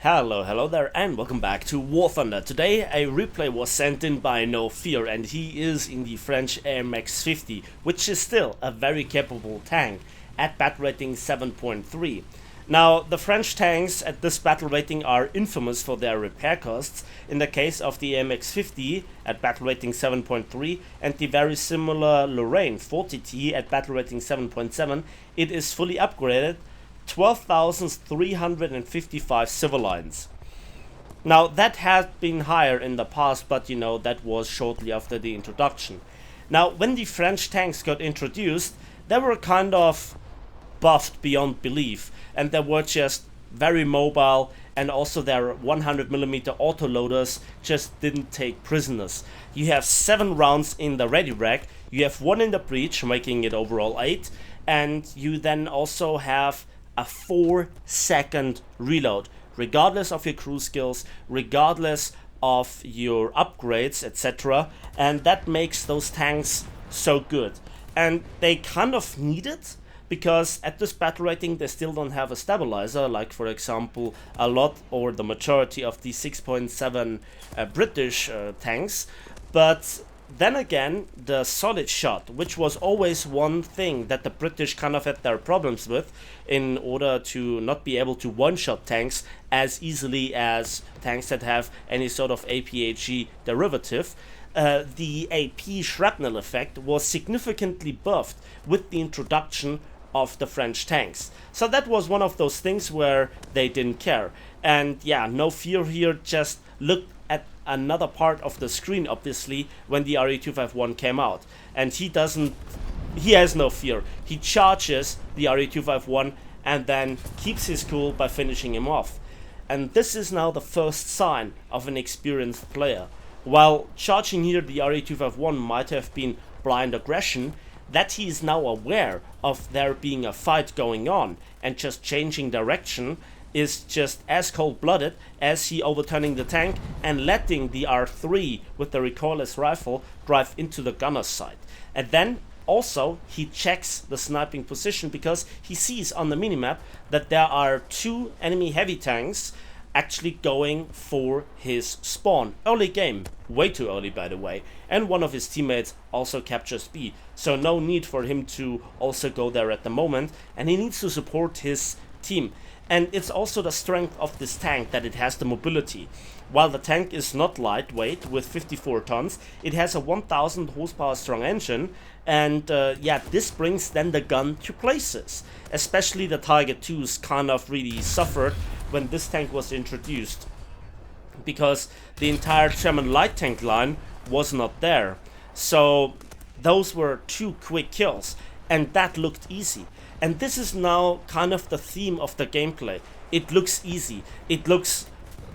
Hello there, and welcome back to War Thunder. Today, a replay was sent in by No Fear, and he is in the French AMX-50, which is still a very capable tank at battle rating 7.3. Now, the French tanks at this battle rating are infamous for their repair costs. In the case of the AMX-50 at battle rating 7.3 and the very similar Lorraine 40T at battle rating 7.7, it is fully upgraded 12,355 civil lines. Now that has been higher in the past, but that was shortly after the introduction. Now when the French tanks got introduced, they were kind of buffed beyond belief, and they were just very mobile, and also their 100mm autoloaders just didn't take prisoners. You have 7 rounds in the ready rack, you have 1 in the breach, making it overall 8, and you then also have a 4-second reload, regardless of your crew skills, regardless of your upgrades, etc. And that makes those tanks so good. And they kind of need it, because at this battle rating they still don't have a stabilizer, like for example a lot or the majority of the 6.7 British tanks. But then again, the solid shot, which was always one thing that the British kind of had their problems with, in order to not be able to one-shot tanks as easily as tanks that have any sort of APHE derivative, the AP shrapnel effect was significantly buffed with the introduction of the French tanks. So that was one of those things where they didn't care. And yeah, No Fear here just looked at another part of the screen, obviously, when the RE251 came out, and he has no fear. He charges the RE251 and then keeps his cool by finishing him off. And this is now the first sign of an experienced player. While charging here the RE251 might have been blind aggression, that he is now aware of there being a fight going on and just changing direction is just as cold-blooded as he overturning the tank and letting the R3 with the recoilless rifle drive into the gunner's side. And then also he checks the sniping position, because he sees on the minimap that there are 2 enemy heavy tanks actually going for his spawn. Early game, way too early by the way, and one of his teammates also captures B, so no need for him to also go there at the moment, and he needs to support his team. And it's also the strength of this tank that it has the mobility. While the tank is not lightweight with 54 tons, it has a 1000 horsepower strong engine, and this brings then the gun to places. Especially the Target 2s kind of really suffered when this tank was introduced, because the entire German light tank line was not there. So those were 2 quick kills, and that looked easy. And this is now kind of the theme of the gameplay. It looks easy. It looks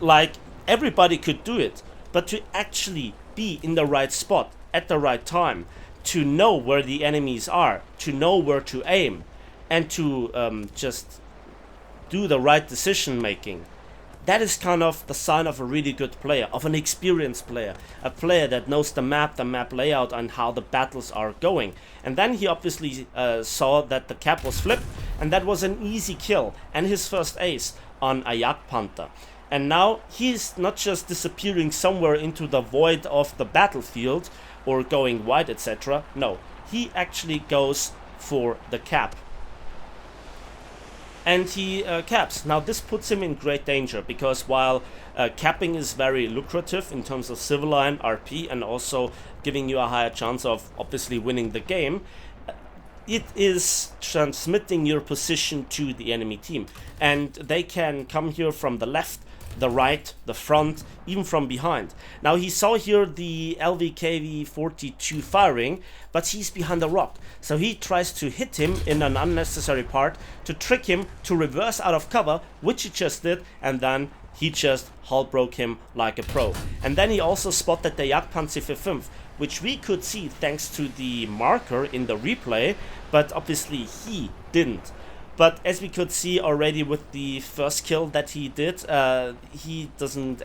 like everybody could do it. But to actually be in the right spot at the right time, to know where the enemies are, to know where to aim, and to just do the right decision making, that is kind of the sign of a really good player, of an experienced player, a player that knows the map layout, and how the battles are going. And then he obviously saw that the cap was flipped, and that was an easy kill, and his first ace on a Jagdpanther. And now he's not just disappearing somewhere into the void of the battlefield, or going wide, etc. No, he actually goes for the cap. And he caps. Now this puts him in great danger, because while capping is very lucrative in terms of civil line, RP, and also giving you a higher chance of obviously winning the game, it is transmitting your position to the enemy team. And they can come here from the left, the right, the front, even from behind. Now he saw here the LVKV-42 firing, but he's behind a rock. So he tries to hit him in an unnecessary part to trick him to reverse out of cover, which he just did, and then he just hull broke him like a pro. And then he also spotted the Jagdpanzer 5, which we could see thanks to the marker in the replay, but obviously he didn't. But as we could see already with the first kill that he did, he doesn't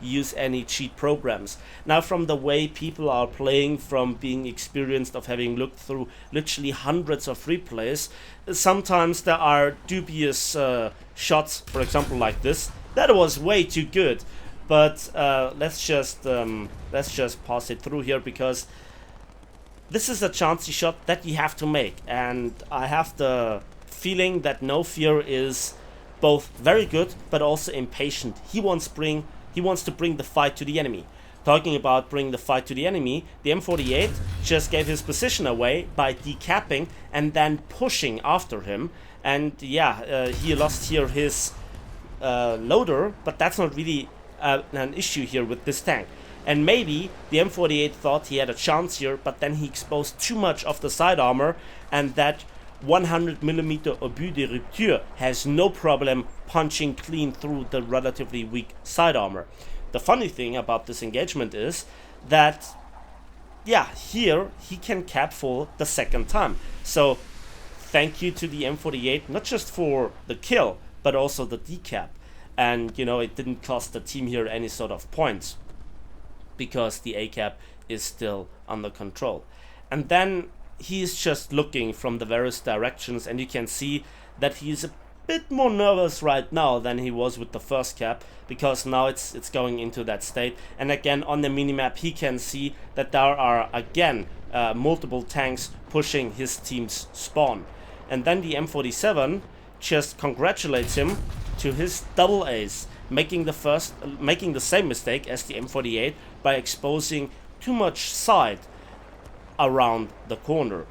use any cheat programs. Now from the way people are playing, from being experienced of having looked through literally hundreds of replays, sometimes there are dubious shots, for example like this, That was way too good. But let's just pass it through here, because this is a chancy shot that you have to make, and I have the feeling that No Fear is both very good but also impatient. He wants to bring the fight to the enemy. Talking about bringing the fight to the enemy, the M48 just gave his position away by decapping and then pushing after him. And yeah, he lost here his loader, but that's not really an issue here with this tank. And maybe the M48 thought he had a chance here, but then he exposed too much of the side armor, and that 100mm obus de rupture has no problem punching clean through the relatively weak side armor. The funny thing about this engagement is that, yeah, here he can cap full the second time. So thank you to the M48, not just for the kill, but also the decap. And, you know, it didn't cost the team here any sort of points, because the ACAP is still under control. And then he's just looking from the various directions, and you can see that he's a bit more nervous right now than he was with the first cap, because now it's going into that state. And again, on the minimap he can see that there are again multiple tanks pushing his team's spawn. And then the M47 just congratulates him to his double ace, making the same mistake as the M48 by exposing too much side around the corner.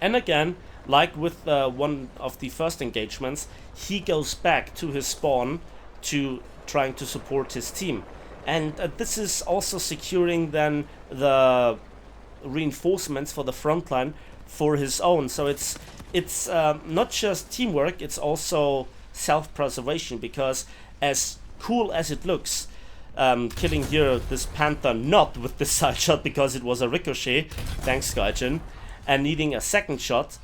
And again, like with one of the first engagements, he goes back to his spawn to trying to support his team. And this is also securing then the reinforcements for the front line for his own. So it's not just teamwork, it's also self-preservation, because as cool as it looks, killing here this Panther not with this side shot because it was a ricochet, thanks Gaijin, and needing a second shot,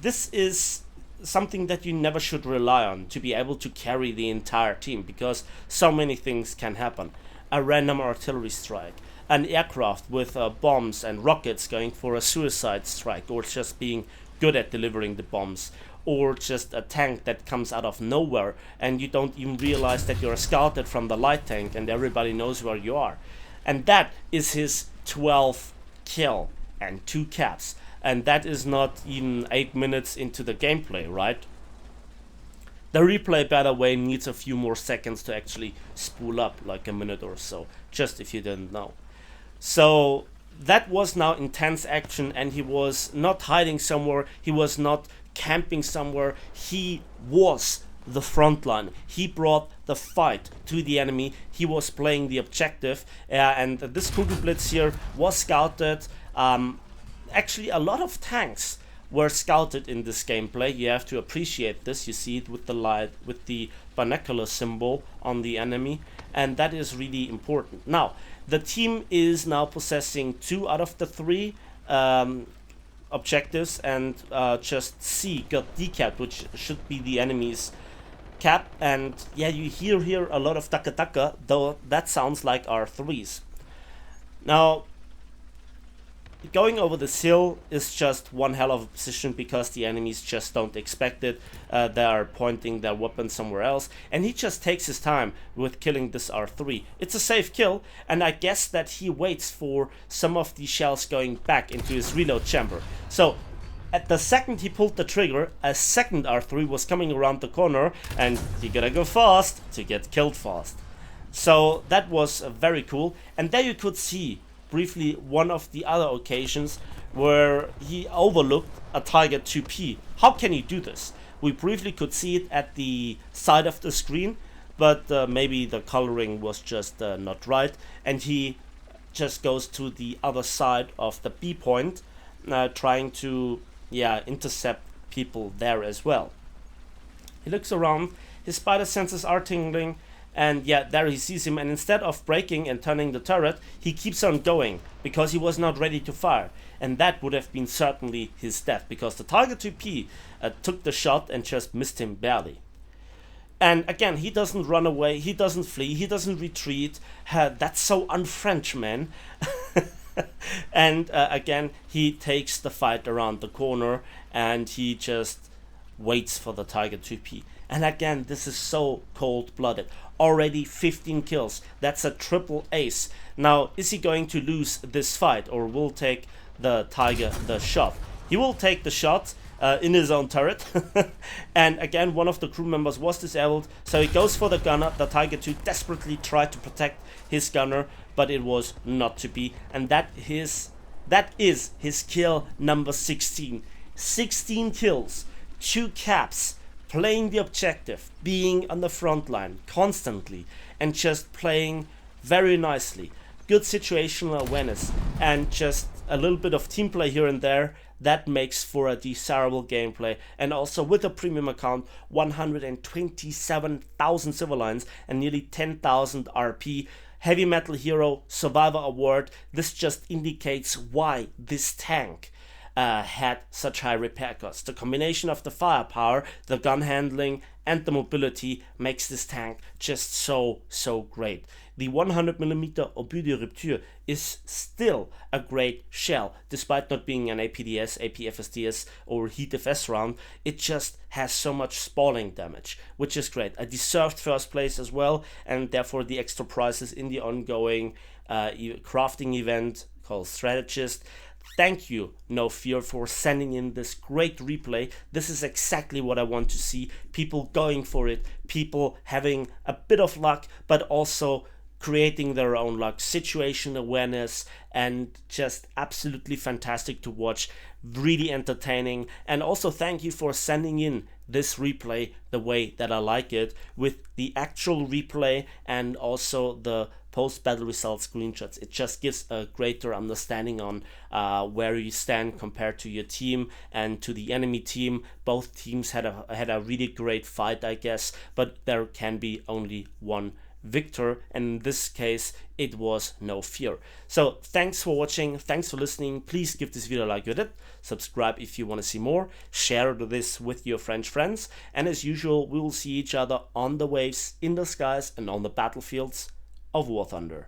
this is something that you never should rely on to be able to carry the entire team, because so many things can happen. A random artillery strike, an aircraft with bombs and rockets going for a suicide strike, or just being good at delivering the bombs, or just a tank that comes out of nowhere and you don't even realize that you're scouted from the light tank and everybody knows where you are. And that is his 12th kill and 2 caps, and that is not even 8 minutes into the gameplay, right? The replay, by the way, needs a few more seconds to actually spool up, like a minute or so, just if you didn't know. So that was now intense action, and he was not hiding somewhere, he was not camping somewhere, he was the front line. He brought the fight to the enemy, he was playing the objective, and this Kugelblitz here was scouted. Actually, a lot of tanks were scouted in this gameplay. You have to appreciate this. You see it with the light, with the binocular symbol on the enemy, and that is really important. Now, the team is now possessing 2 out of the 3 objectives, and just C got decapped, which should be the enemy's cap. And yeah, you hear here a lot of taka taka, though that sounds like R3s. Now, going over this hill is just one hell of a position, because the enemies just don't expect it. They are pointing their weapon somewhere else, and he just takes his time with killing this R3. It's a safe kill, and I guess that he waits for some of the shells going back into his reload chamber. So at the second he pulled the trigger, a second R3 was coming around the corner, and you gotta go fast to get killed fast. So that was very cool. And there you could see briefly one of the other occasions where he overlooked a target 2P. How can he do this? We briefly could see it at the side of the screen, but maybe the coloring was just not right, and he just goes to the other side of the B point, trying to intercept people there as well. He looks around, his spider senses are tingling, and yeah, there he sees him, and instead of breaking and turning the turret, he keeps on going, because he was not ready to fire. And that would have been certainly his death, because the target 2P took the shot and just missed him barely. And again, he doesn't run away, he doesn't flee, he doesn't retreat. That's so un-French, man. And again, he takes the fight around the corner, and he just waits for the target 2P. And again, this is so cold-blooded. Already 15 kills. That's a triple ace. Now, is he going to lose this fight, or will take the Tiger the shot? He will take the shot in his own turret. And again, one of the crew members was disabled, so he goes for the gunner. The Tiger 2 desperately tried to protect his gunner, but it was not to be. And that is his kill number 16. 16 kills, 2 caps, playing the objective, being on the front line constantly, and just playing very nicely. Good situational awareness, and just a little bit of team play here and there. That makes for a desirable gameplay. And also with a premium account, 127,000 civilians and nearly 10,000 RP. Heavy Metal Hero Survivor Award. This just indicates why this tank had such high repair costs. The combination of the firepower, the gun handling, and the mobility makes this tank just so great. The 100mm Obus de Rupture is still a great shell, despite not being an APDS, APFSDS, or HeatFS round. It just has so much spalling damage, which is great. A deserved first place as well, and therefore the extra prizes in the ongoing crafting event called Strategist. Thank you, No Fear, for sending in this great replay. This is exactly what I want to see. People going for it, people having a bit of luck, but also creating their own luck, situation awareness, and just absolutely fantastic to watch, really entertaining. And also thank you for sending in this replay the way that I like it, with the actual replay and also the post-battle result screenshots. It just gives a greater understanding on where you stand compared to your team and to the enemy team. Both teams had a really great fight, I guess, but there can be only one victor, and in this case it was No Fear. So thanks for watching, thanks for listening. Please give this video a like with it, subscribe if you want to see more, share this with your French friends, and as usual we will see each other on the waves, in the skies, and on the battlefields of War Thunder.